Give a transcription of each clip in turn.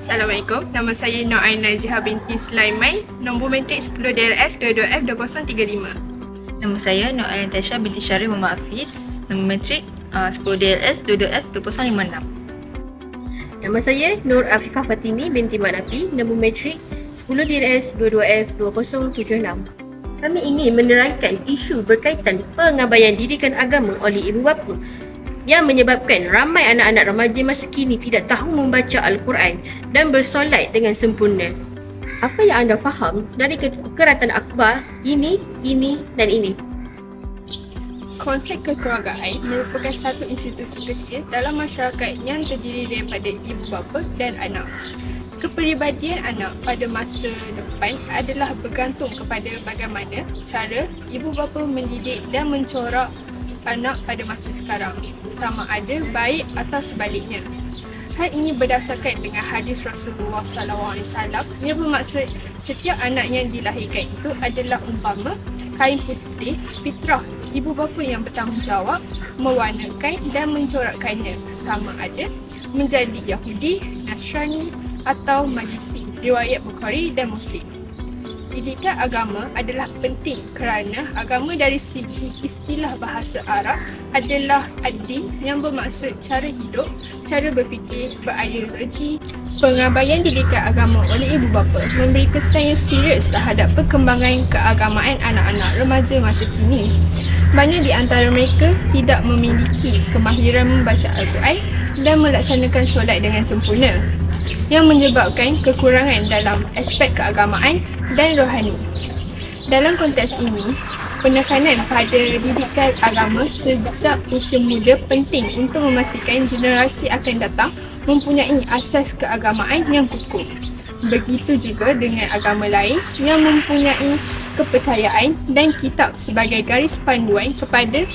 Assalamualaikum, nama saya Nur Aina Jiha binti Sulaiman, nombor matrik 10 DLS 22F2035. Nama saya Nur Aina Tasha binti Syarif Muhammad Hafiz, nombor matrik 10 DLS 22F2056. Nama saya Nur Afifah Fatimi binti Mat Nafi, nombor matrik 10 DLS 22F2076. Kami ingin menerangkan isu berkaitan pengabaian didikan agama oleh ibu bapa yang menyebabkan ramai anak-anak remaja masa kini tidak tahu membaca Al-Quran dan bersolat dengan sempurna. Apa yang anda faham dari keratan akhbar ini dan ini? Konsep kekeluargaan merupakan satu institusi kecil dalam masyarakat yang terdiri daripada ibu bapa dan anak. Kepribadian anak pada masa depan adalah bergantung kepada bagaimana cara ibu bapa mendidik dan mencorak anak pada masa sekarang, sama ada baik atau sebaliknya. Hal ini berdasarkan dengan hadis Rasulullah SAW yang bermaksud setiap anak yang dilahirkan itu adalah umpama kain putih fitrah ibu bapa yang bertanggungjawab mewarnakan dan mencorakkannya, sama ada menjadi Yahudi, Nasrani atau Majusi. Riwayat Bukhari dan Muslim. Didikan agama adalah penting kerana agama dari segi istilah bahasa Arab adalah ad-din yang bermaksud cara hidup, cara berfikir, berideologi. Pengabaian didikan agama oleh ibu bapa memberi kesan yang serius terhadap perkembangan keagamaan anak-anak remaja masa kini. Banyak di antara mereka tidak memiliki kemahiran membaca Al-Quran dan melaksanakan solat dengan sempurna, yang menyebabkan kekurangan dalam aspek keagamaan dan rohani. Dalam konteks ini, penekanan pada didikan agama sejak usia muda penting untuk memastikan generasi akan datang mempunyai asas keagamaan yang kukuh. Begitu juga dengan agama lain yang mempunyai kepercayaan dan kitab sebagai garis panduan kepada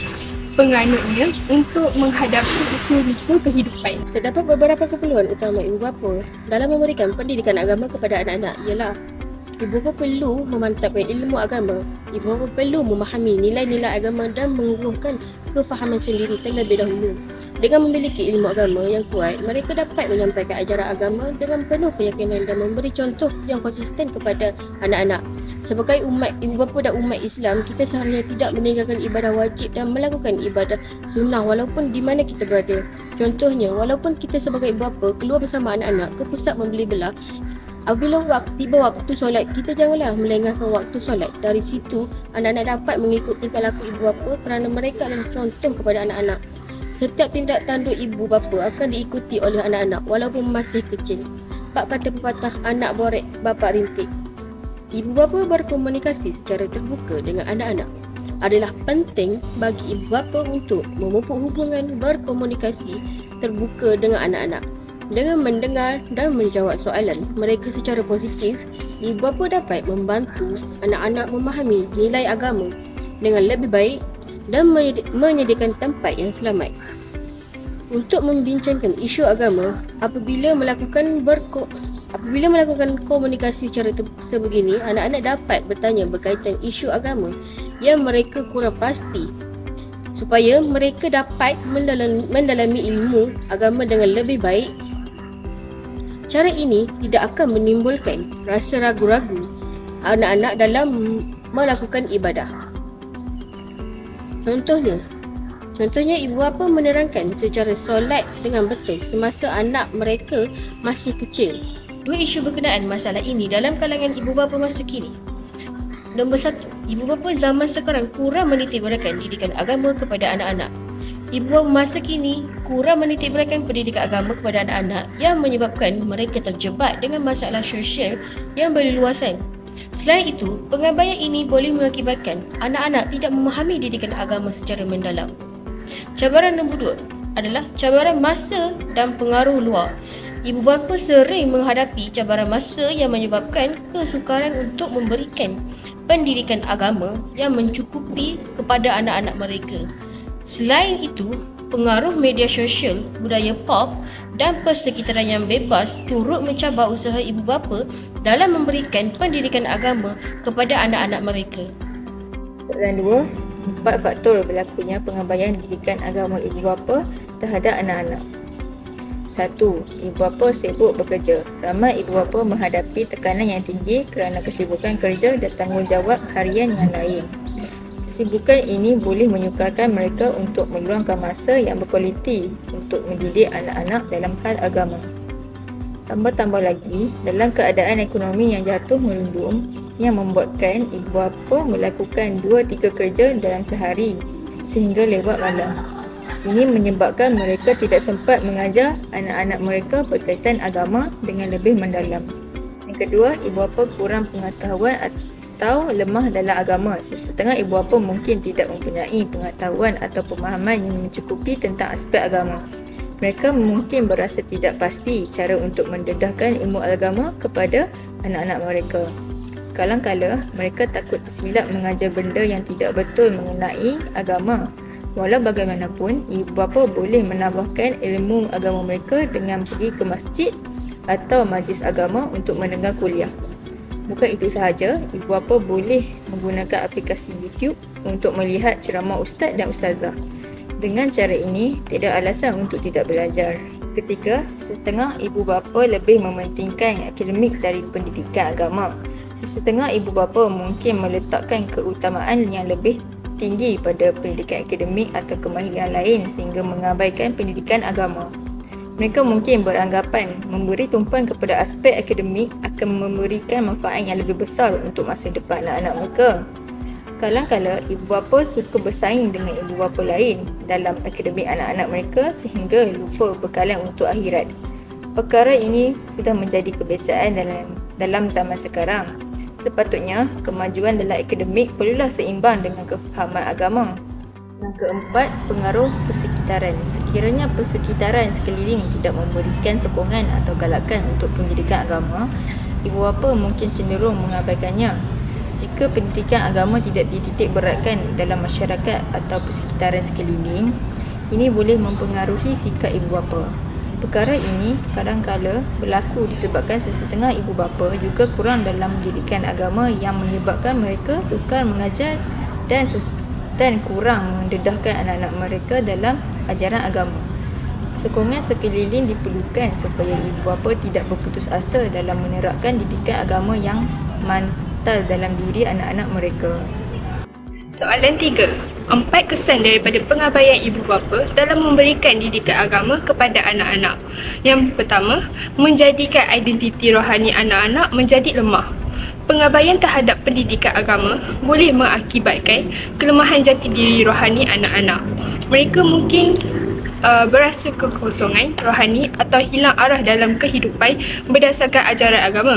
penganutnya untuk menghadapi liku-liku kehidupan. Terdapat beberapa keperluan utama ibu bapa dalam memberikan pendidikan agama kepada anak-anak ialah ibu bapa perlu memantapkan ilmu agama, ibu bapa perlu memahami nilai-nilai agama dan mengukuhkan kefahaman sendiri terlebih dahulu. Dengan memiliki ilmu agama yang kuat, mereka dapat menyampaikan ajaran agama dengan penuh keyakinan dan memberi contoh yang konsisten kepada anak-anak. Sebagai umat ibu bapa dan umat Islam, kita seharusnya tidak meninggalkan ibadah wajib dan melakukan ibadah sunnah walaupun di mana kita berada. Contohnya, walaupun kita sebagai ibu bapa keluar bersama anak-anak ke pusat membeli belah, apabila tiba waktu solat, kita janganlah melengahkan waktu solat. Dari situ, anak-anak dapat mengikut tingkah laku ibu bapa kerana mereka adalah contoh kepada anak-anak. Setiap tindak tanduk ibu bapa akan diikuti oleh anak-anak walaupun masih kecil. Bab kata pepatah, anak borek, bapa rintik. Ibu bapa berkomunikasi secara terbuka dengan anak-anak adalah penting bagi ibu bapa untuk memupuk hubungan berkomunikasi terbuka dengan anak-anak. Dengan mendengar dan menjawab soalan mereka secara positif, ibu bapa dapat membantu anak-anak memahami nilai agama dengan lebih baik dan menyediakan tempat yang selamat untuk membincangkan isu agama. Apabila melakukan komunikasi secara sebegini, anak-anak dapat bertanya berkaitan isu agama yang mereka kurang pasti supaya mereka dapat mendalami ilmu agama dengan lebih baik. Cara ini tidak akan menimbulkan rasa ragu-ragu anak-anak dalam melakukan ibadah. Contohnya ibu bapa menerangkan secara solat dengan betul semasa anak mereka masih kecil. Dua isu berkenaan masalah ini dalam kalangan ibu bapa masa kini. Nombor 1, ibu bapa zaman sekarang kurang menitikberatkan didikan agama kepada anak-anak. Ibu bapa masa kini kurang menitikberatkan pendidikan agama kepada anak-anak yang menyebabkan mereka terjebak dengan masalah sosial yang berleluasan. Selain itu, pengabaian ini boleh mengakibatkan anak-anak tidak memahami didikan agama secara mendalam. Cabaran nombor 2 adalah cabaran masa dan pengaruh luar. Ibu bapa sering menghadapi cabaran masa yang menyebabkan kesukaran untuk memberikan pendidikan agama yang mencukupi kepada anak-anak mereka. Selain itu, pengaruh media sosial, budaya pop dan persekitaran yang bebas turut mencabar usaha ibu bapa dalam memberikan pendidikan agama kepada anak-anak mereka. Soalan 2, 4 faktor berlakunya pengabaian didikan agama ibu bapa terhadap anak-anak. 1. Ibu bapa sibuk bekerja. Ramai ibu bapa menghadapi tekanan yang tinggi kerana kesibukan kerja dan tanggungjawab harian yang lain. Kesibukan ini boleh menyukarkan mereka untuk meluangkan masa yang berkualiti untuk mendidik anak-anak dalam hal agama. Tambah-tambah lagi, dalam keadaan ekonomi yang jatuh merundum yang membuatkan ibu bapa melakukan 2-3 kerja dalam sehari sehingga lewat malam. Ini menyebabkan mereka tidak sempat mengajar anak-anak mereka berkaitan agama dengan lebih mendalam. Yang kedua, ibu bapa kurang pengetahuan atau lemah dalam agama. Sesetengah ibu bapa mungkin tidak mempunyai pengetahuan atau pemahaman yang mencukupi tentang aspek agama. Mereka mungkin berasa tidak pasti cara untuk mendedahkan ilmu agama kepada anak-anak mereka. Kadang-kadang mereka takut tersilap mengajar benda yang tidak betul mengenai agama. Walau bagaimanapun, ibu bapa boleh menambahkan ilmu agama mereka dengan pergi ke masjid atau majlis agama untuk mendengar kuliah. Bukan itu sahaja, ibu bapa boleh menggunakan aplikasi YouTube untuk melihat ceramah ustaz dan ustazah. Dengan cara ini, tidak alasan untuk tidak belajar. Ketiga, setengah ibu bapa lebih mementingkan akademik dari pendidikan agama. Setengah ibu bapa mungkin meletakkan keutamaan yang lebih tinggi pada pendidikan akademik atau kemahiran lain sehingga mengabaikan pendidikan agama. Mereka mungkin beranggapan memberi tumpuan kepada aspek akademik akan memberikan manfaat yang lebih besar untuk masa depan anak-anak mereka. Kadang-kadang ibu bapa suka bersaing dengan ibu bapa lain dalam akademik anak-anak mereka sehingga lupa bekalan untuk akhirat. Perkara ini sudah menjadi kebiasaan dalam zaman sekarang. Sepatutnya, kemajuan dalam akademik perlulah seimbang dengan kefahaman agama. Yang keempat, pengaruh persekitaran. Sekiranya persekitaran sekeliling tidak memberikan sokongan atau galakan untuk pendidikan agama, ibu bapa mungkin cenderung mengabaikannya. Jika pendidikan agama tidak dititik beratkan dalam masyarakat atau persekitaran sekeliling, ini boleh mempengaruhi sikap ibu bapa. Perkara ini kadang-kala berlaku disebabkan sesetengah ibu bapa juga kurang dalam pendidikan agama yang menyebabkan mereka sukar mengajar dan kurang mendedahkan anak-anak mereka dalam ajaran agama. Sokongan sekeliling diperlukan supaya ibu bapa tidak berputus asa dalam menerapkan didikan agama yang mantal dalam diri anak-anak mereka. Soalan 3. 4 kesan daripada pengabaian ibu bapa dalam memberikan didikan agama kepada anak-anak. Yang pertama, menjadikan identiti rohani anak-anak menjadi lemah. Pengabaian terhadap pendidikan agama boleh mengakibatkan kelemahan jati diri rohani anak-anak. Mereka mungkin berasa kekosongan rohani atau hilang arah dalam kehidupan berdasarkan ajaran agama.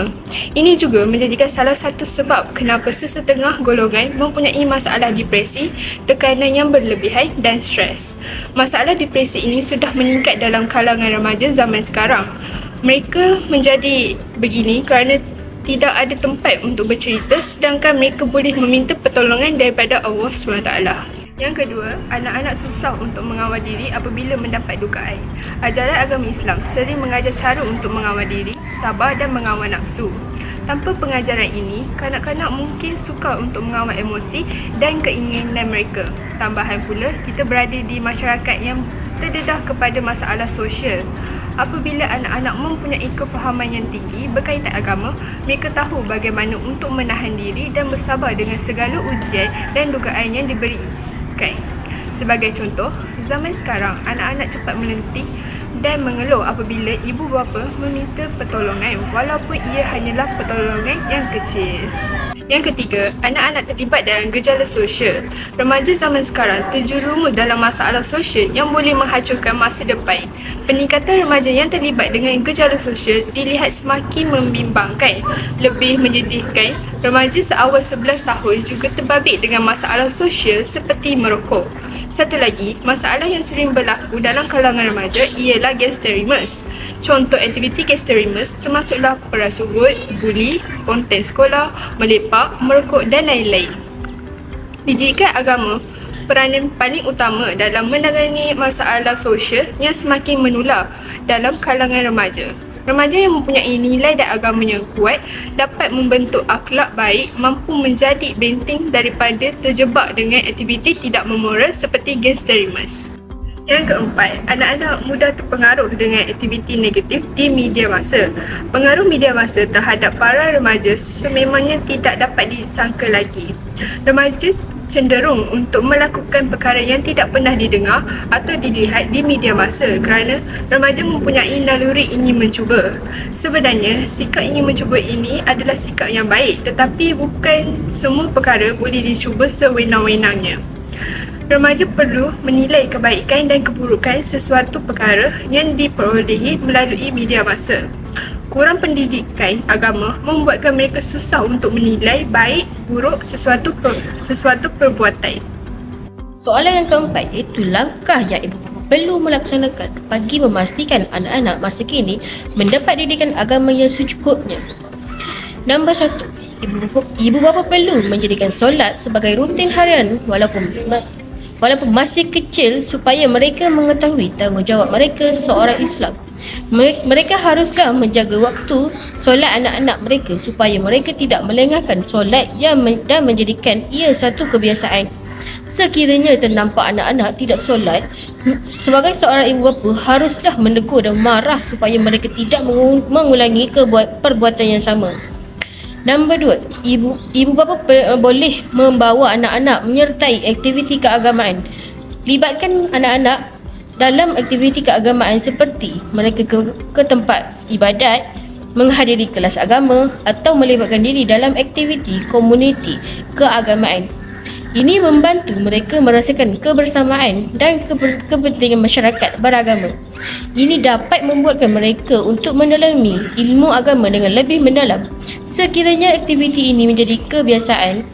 Ini juga menjadikan salah satu sebab kenapa sesetengah golongan mempunyai masalah depresi, tekanan yang berlebihan dan stres. Masalah depresi ini sudah meningkat dalam kalangan remaja zaman sekarang. Mereka menjadi begini kerana tidak ada tempat untuk bercerita sedangkan mereka boleh meminta pertolongan daripada Allah SWT. Yang kedua, anak-anak susah untuk mengawal diri apabila mendapat dugaan. Ajaran agama Islam sering mengajar cara untuk mengawal diri, sabar dan mengawal nafsu. Tanpa pengajaran ini, kanak-kanak mungkin sukar untuk mengawal emosi dan keinginan mereka. Tambahan pula, kita berada di masyarakat yang terdedah kepada masalah sosial. Apabila anak-anak mempunyai kefahaman yang tinggi berkaitan agama, mereka tahu bagaimana untuk menahan diri dan bersabar dengan segala ujian dan dugaan yang diberi. Sebagai contoh, zaman sekarang anak-anak cepat melenting dan mengeluh apabila ibu bapa meminta pertolongan walaupun ia hanyalah pertolongan yang kecil. Yang ketiga, anak-anak terlibat dalam gejala sosial. Remaja zaman sekarang terjerumus dalam masalah sosial yang boleh menghancurkan masa depan. Peningkatan remaja yang terlibat dengan gejala sosial dilihat semakin membimbangkan. Lebih menyedihkan, remaja seawal 11 tahun juga terbabit dengan masalah sosial seperti merokok. Satu lagi, masalah yang sering berlaku dalam kalangan remaja ialah gangsterisme. Contoh aktiviti gangsterisme termasuklah perang surut, buli, konten sekolah, melepak, merokok dan lain-lain. Pendidikan agama peranan paling utama dalam menangani masalah sosial yang semakin menular dalam kalangan remaja. Remaja yang mempunyai nilai dan agama yang kuat dapat membentuk akhlak baik, mampu menjadi benteng daripada terjebak dengan aktiviti tidak memoral seperti gangsterisme. Yang keempat, anak-anak mudah terpengaruh dengan aktiviti negatif di media massa. Pengaruh media massa terhadap para remaja sememangnya tidak dapat disangka lagi. Remaja cenderung untuk melakukan perkara yang tidak pernah didengar atau dilihat di media massa kerana remaja mempunyai naluri ingin mencuba. Sebenarnya, sikap ingin mencuba ini adalah sikap yang baik, tetapi bukan semua perkara boleh dicuba sewenang-wenangnya. Remaja perlu menilai kebaikan dan keburukan sesuatu perkara yang diperolehi melalui media massa. Kurang pendidikan agama membuatkan mereka susah untuk menilai baik buruk sesuatu perbuatan. Soalan yang keempat iaitu langkah yang ibu bapa perlu melaksanakan bagi memastikan anak-anak masa kini mendapat didikan agama yang secukupnya. Nombor 1, ibu bapa perlu menjadikan solat sebagai rutin harian walaupun masih kecil supaya mereka mengetahui tanggungjawab mereka seorang Islam. Mereka haruslah menjaga waktu solat anak-anak mereka supaya mereka tidak melengahkan solat dan menjadikan ia satu kebiasaan. Sekiranya ternampak anak-anak tidak solat, sebagai seorang ibu bapa haruslah menegur dan marah supaya mereka tidak mengulangi perbuatan yang sama. Nombor 2, ibu bapa boleh membawa anak-anak menyertai aktiviti keagamaan. Libatkan anak-anak dalam aktiviti keagamaan seperti mereka ke tempat ibadat, menghadiri kelas agama atau melibatkan diri dalam aktiviti komuniti keagamaan. Ini membantu mereka merasakan kebersamaan dan kepentingan masyarakat beragama. Ini dapat membuatkan mereka untuk mendalami ilmu agama dengan lebih mendalam. Sekiranya aktiviti ini menjadi kebiasaan,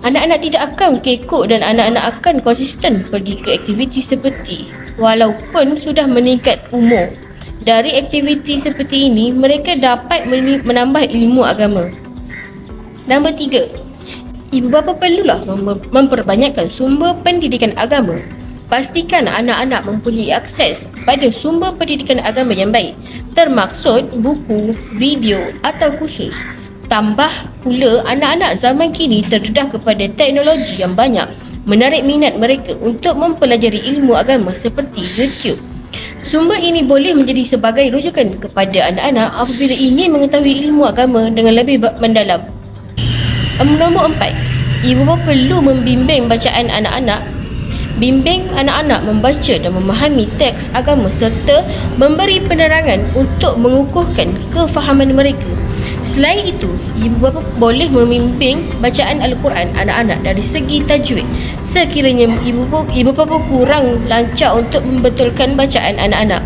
anak-anak tidak akan kekok dan anak-anak akan konsisten pergi ke aktiviti seperti walaupun sudah meningkat umur. Dari aktiviti seperti ini, mereka dapat menambah ilmu agama. Nombor 3, ibu bapa perlulah memperbanyakkan sumber pendidikan agama. Pastikan anak-anak mempunyai akses kepada sumber pendidikan agama yang baik, termaksud buku, video atau kursus. Tambah pula anak-anak zaman kini terdedah kepada teknologi yang banyak menarik minat mereka untuk mempelajari ilmu agama seperti YouTube. Sumber ini boleh menjadi sebagai rujukan kepada anak-anak apabila ingin mengetahui ilmu agama dengan lebih mendalam. Nombor 4, ibu bapa perlu membimbing bacaan anak-anak. Bimbing anak-anak membaca dan memahami teks agama serta memberi penerangan untuk mengukuhkan kefahaman mereka. Selain itu, ibu bapa boleh membimbing bacaan Al-Quran anak-anak dari segi tajwid. Sekiranya ibu bapa kurang lancar untuk membetulkan bacaan anak-anak,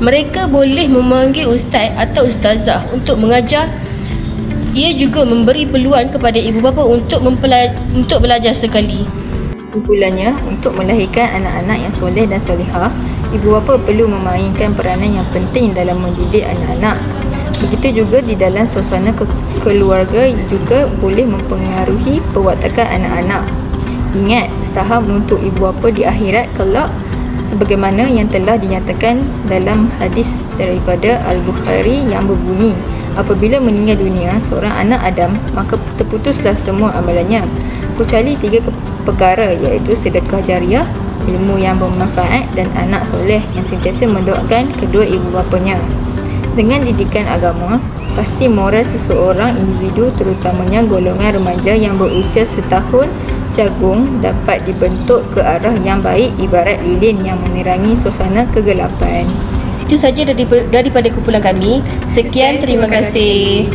mereka boleh memanggil ustaz atau ustazah untuk mengajar. Ia juga memberi peluang kepada ibu bapa untuk belajar sekali. Kesimpulannya, untuk melahirkan anak-anak yang soleh dan solehah, ibu bapa perlu memainkan peranan yang penting dalam mendidik anak-anak. Begitu juga di dalam suasana keluarga juga boleh mempengaruhi perwatakan anak-anak. Ingat, saham untuk ibu bapa di akhirat kelak sebagaimana yang telah dinyatakan dalam hadis daripada Al-Bukhari yang berbunyi, apabila meninggal dunia seorang anak Adam, maka terputuslah semua amalannya kecuali 3 perkara, iaitu sedekah jariah, ilmu yang bermanfaat dan anak soleh yang sentiasa mendoakan kedua ibu bapanya. Dengan didikan agama, pasti moral seseorang individu terutamanya golongan remaja yang berusia setahun jagung dapat dibentuk ke arah yang baik ibarat lilin yang menerangi suasana kegelapan. Itu saja daripada kumpulan kami. Sekian, terima kasih.